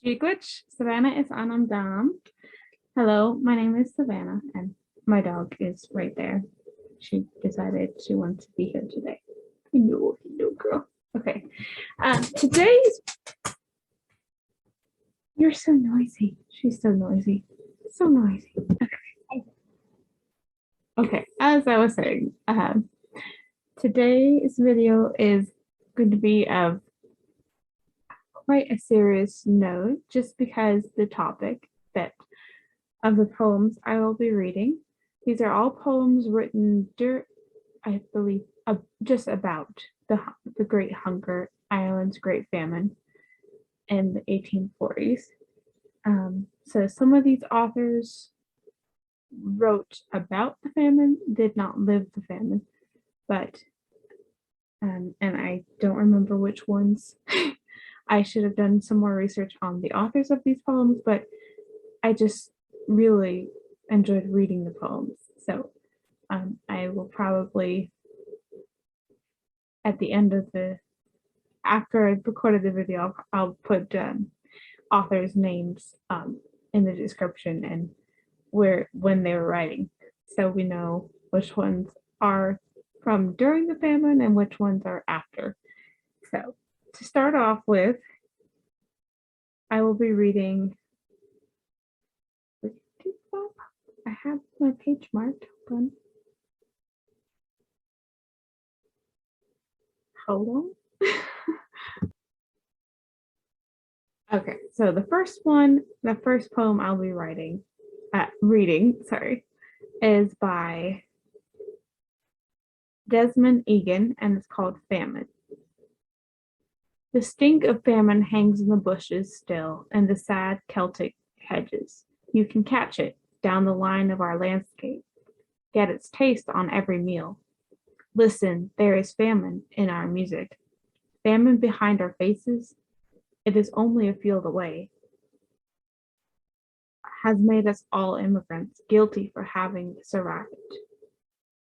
Jigwich, Savannah is Anandam. Hello, my name is Savannah, and my dog is right there. She decided she wants to be here today. Hello, hello, girl. Okay. Today's. You're so noisy. She's so noisy. So noisy. Okay, as I was saying, today's video is going to be of quite a serious note, just because the topic that of the poems I will be reading. These are all poems written, I believe, just about the Great Hunger, Ireland's Great Famine in the 1840s. So some of these authors wrote about the famine, did not live the famine, but and I don't remember which ones. I should have done some more research on the authors of these poems, but I just really enjoyed reading the poems. So I will probably, at the end of after I've recorded the video, I'll put authors' names in the description and when they were writing, so we know which ones are from during the famine and which ones are after. So to start off with, I will be reading. I have my page marked. Hold on. Okay, so the first poem I'll be reading, is by Desmond Egan, and it's called Famine. The stink of famine hangs in the bushes still, and the sad Celtic hedges. You can catch it down the line of our landscape, get its taste on every meal. Listen, there is famine in our music, famine behind our faces. It is only a field away. Has made us all immigrants, guilty for having survived.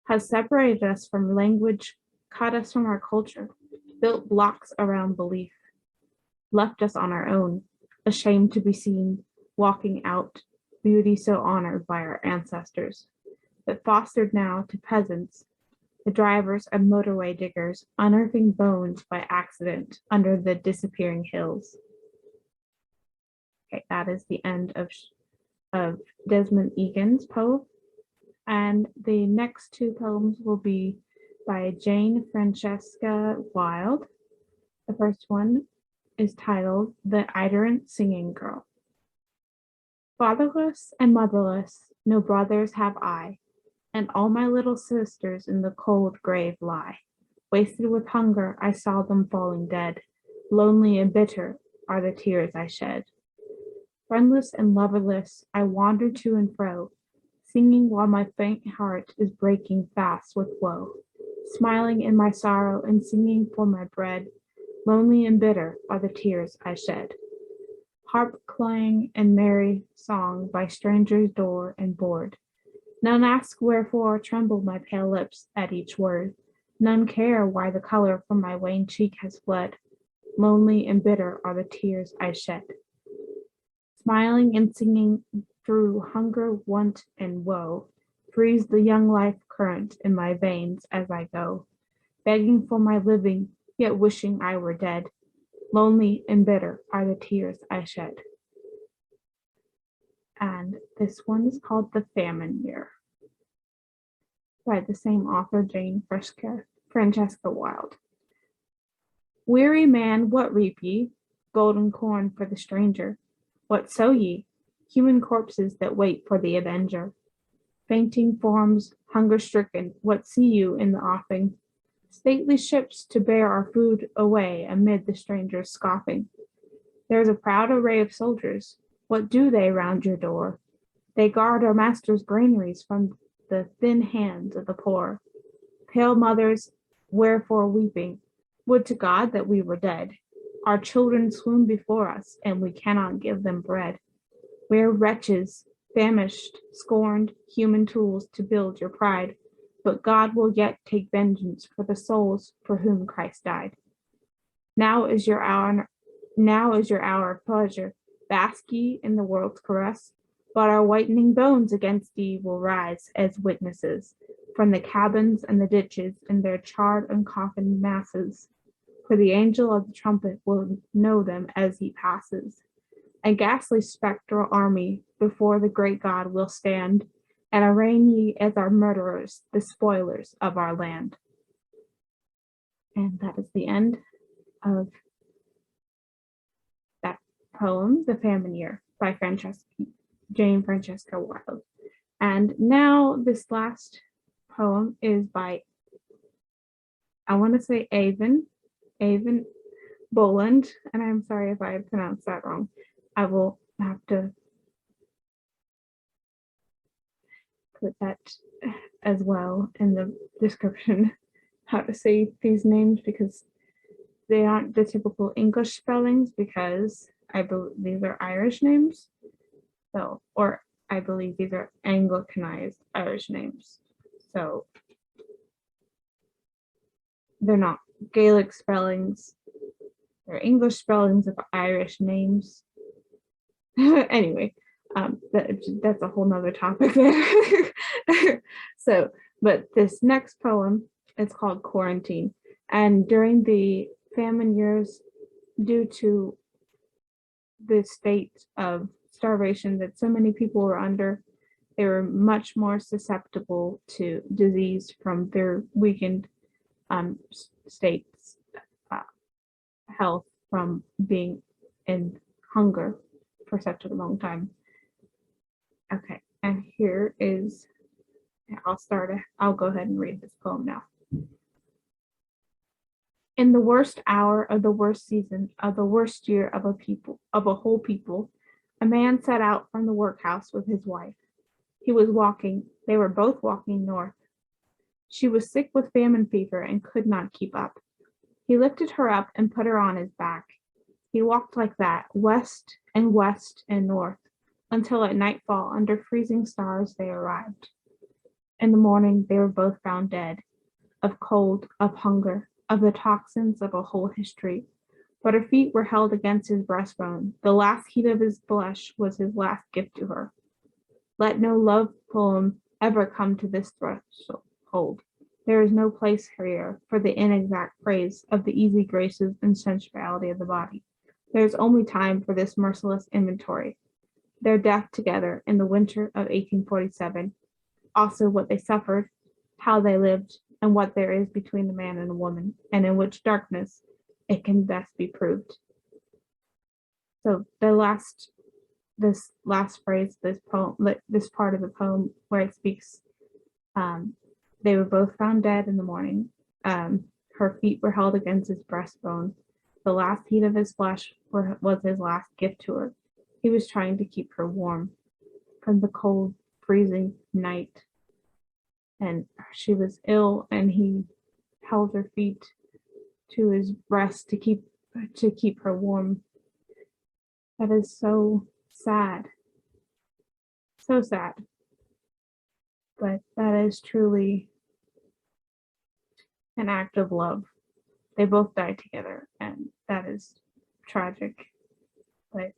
Has separated us from language, cut us from our culture, built blocks around belief, left us on our own, ashamed to be seen, walking out, beauty so honored by our ancestors, but fostered now to peasants, the drivers and motorway diggers, unearthing bones by accident under the disappearing hills. Okay, that is the end of Desmond Egan's poem. And the next two poems will be by Jane Francesca Wild. The first one is titled The Itinerant Singing Girl. Fatherless and motherless, no brothers have I, and all my little sisters in the cold grave lie. Wasted with hunger, I saw them falling dead. Lonely and bitter are the tears I shed. Friendless and loverless, I wander to and fro, singing while my faint heart is breaking fast with woe. Smiling in my sorrow and singing for my bread, lonely and bitter are the tears I shed. Harp clang and merry song by strangers' door and board. None ask wherefore tremble my pale lips at each word. None care why the color from my wan cheek has fled. Lonely and bitter are the tears I shed. Smiling and singing through hunger, want, and woe, freeze the young life current in my veins as I go, begging for my living, yet wishing I were dead. Lonely and bitter are the tears I shed. And this one is called The Famine Year, by the same author, Jane Francesca Wild. Weary man, what reap ye? Golden corn for the stranger. What sow ye? Human corpses that wait for the avenger. Fainting forms, hunger-stricken, what see you in the offing? Stately ships to bear our food away amid the strangers' scoffing. There is a proud array of soldiers. What do they round your door? They guard our master's granaries from the thin hands of the poor. Pale mothers, wherefore weeping? Would to God that we were dead. Our children swoon before us, and we cannot give them bread. We are wretches, famished, scorned, human tools to build your pride, but God will yet take vengeance for the souls for whom Christ died. Now is your hour of pleasure. Bask ye in the world's caress, but our whitening bones against ye will rise as witnesses from the cabins and the ditches in their charred and coffined masses. For the angel of the trumpet will know them as he passes. A ghastly spectral army before the great God will stand, and arraign ye as our murderers, the spoilers of our land. And that is the end of that poem, The Famine Year, by Francesca Wild. And now this last poem is by, I want to say Eavan Boland, and I'm sorry if I pronounced that wrong. I will have to put that as well in the description, how to say these names, because they aren't the typical English spellings, because I believe these are Irish names. So, or I believe these are Anglicanized Irish names. So they're not Gaelic spellings, they're English spellings of Irish names. Anyway, that's a whole nother topic there. So, but this next poem is called Quarantine. And during the famine years, due to the state of starvation that so many people were under, they were much more susceptible to disease from their weakened states, health from being in hunger for such a long time. Okay, and here is, I'll go ahead and read this poem now. In the worst hour of the worst season of the worst year of a whole people, a man set out from the workhouse with his wife. They were both walking north. She was sick with famine fever and could not keep up. He lifted her up and put her on his back. He walked like that, west and north, until at nightfall, under freezing stars, they arrived. In the morning, they were both found dead, of cold, of hunger, of the toxins of a whole history. But her feet were held against his breastbone. The last heat of his flesh was his last gift to her. Let no love poem ever come to this threshold. There is no place here for the inexact praise of the easy graces and sensuality of the body. There is only time for this merciless inventory. Their death together in the winter of 1847, also what they suffered, how they lived, and what there is between the man and the woman, and in which darkness it can best be proved. So this last phrase, this part of the poem where it speaks, they were both found dead in the morning. Her feet were held against his breastbone. The last heat of his flesh was his last gift to her. He was trying to keep her warm from the cold, freezing night. And she was ill, and he held her feet to his breast to keep her warm. That is so sad. So sad. But that is truly an act of love. They both died together, and that is tragic. But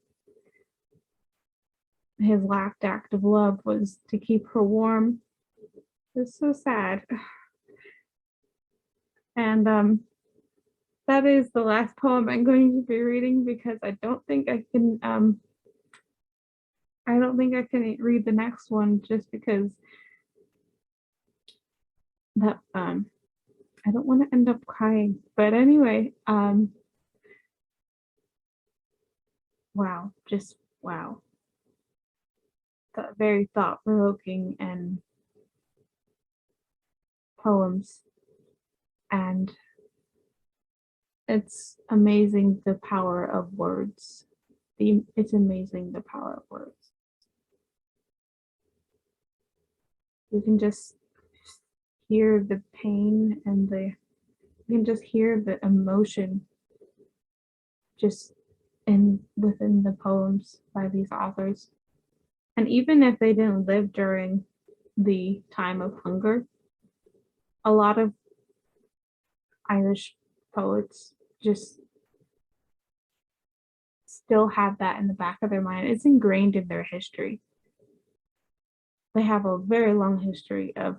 his last act of love was to keep her warm. It's so sad. And that is the last poem I'm going to be reading, because I don't think I can read the next one, just because that I don't want to end up crying. But anyway, wow, just wow. Very thought-provoking and poems, and it's amazing the power of words. It's amazing the power of words. You can just hear the pain and you can just hear the emotion just within the poems by these authors. And even if they didn't live during the time of hunger, a lot of Irish poets just still have that in the back of their mind. It's ingrained in their history. They have a very long history of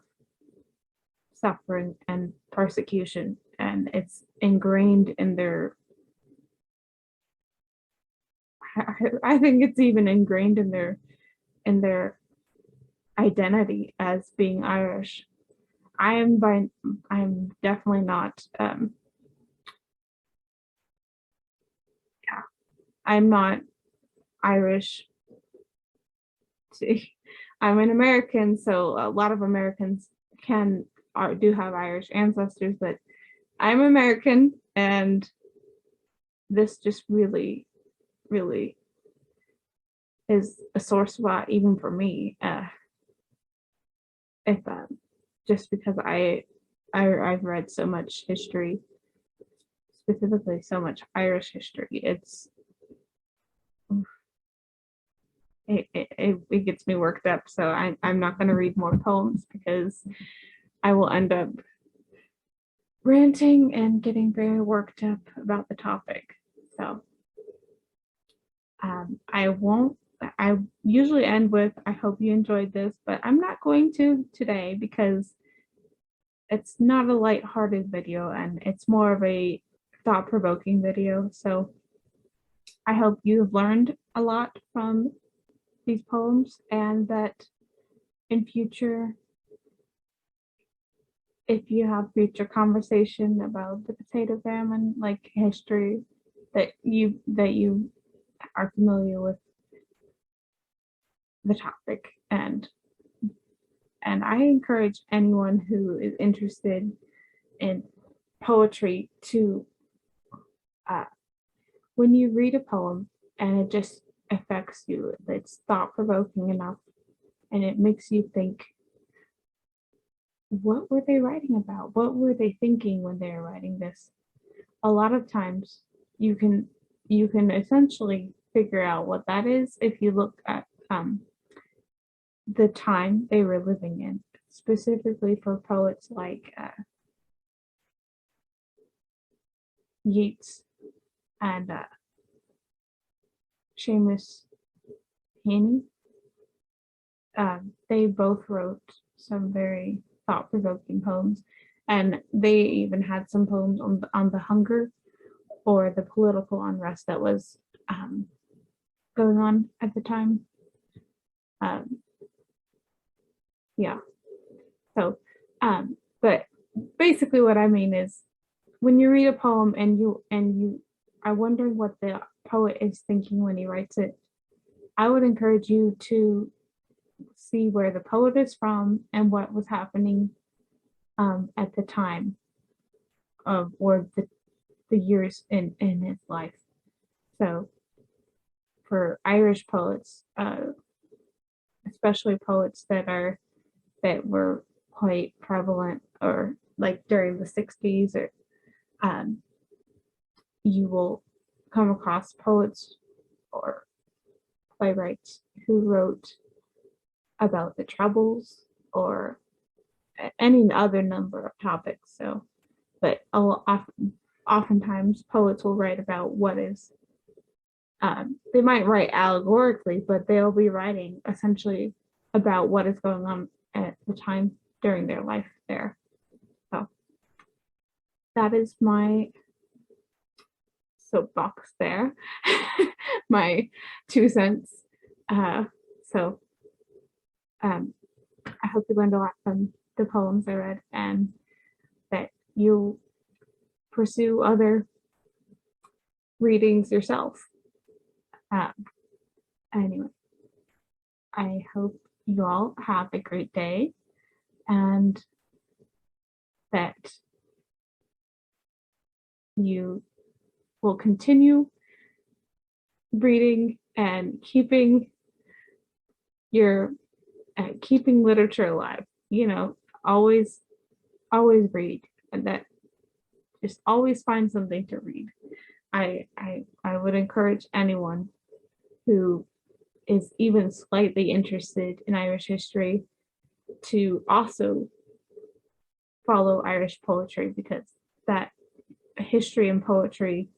suffering and persecution, and it's ingrained in their, I think it's even ingrained in their identity as being Irish. I'm definitely not I'm not Irish. I'm an American, so a lot of Americans do have Irish ancestors, but I'm American, and this just really, really is a sore spot even for me. If just because I've read so much history, specifically so much Irish history, it gets me worked up. So I'm not going to read more poems because I will end up ranting and getting very worked up about the topic. So I usually end with, I hope you enjoyed this, but I'm not going to today because it's not a light-hearted video and it's more of a thought-provoking video. So I hope you've learned a lot from these poems, and that in future, if you have future conversation about the potato famine, like history, that you are familiar with the topic. And I encourage anyone who is interested in poetry to, when you read a poem and it just affects you, it's thought-provoking enough, and it makes you think, what were they writing about? What were they thinking when they were writing this? A lot of times you can essentially figure out what that is if you look at the time they were living in, specifically for poets like Yeats and Seamus Heaney. They both wrote some very thought-provoking poems, and they even had some poems on the hunger or the political unrest that was going on at the time. Yeah. So, but basically what I mean is, when you read a poem and you are wondering what the poet is thinking when he writes it, I would encourage you to see where the poet is from and what was happening at the time of, or the years in his life. So for Irish poets, especially poets that were quite prevalent, or like during the 60s, or you will come across poets or playwrights who wrote about the Troubles or any other number of topics. So, but oftentimes poets will write about what is, they might write allegorically, but they'll be writing essentially about what is going on at the time during their life there. So that is my soapbox there, my 2 cents. So I hope you learned a lot from the poems I read, and that you pursue other readings yourself. Anyway, I hope you all have a great day, and that you will continue reading and keeping literature alive. You know, always read, and that just always find something to read. I would encourage anyone who is even slightly interested in Irish history to also follow Irish poetry, because that history and poetry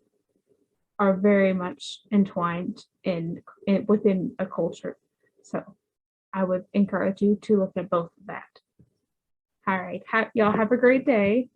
are very much entwined in within a culture. So I would encourage you to look at both of that. All right. Y'all have a great day.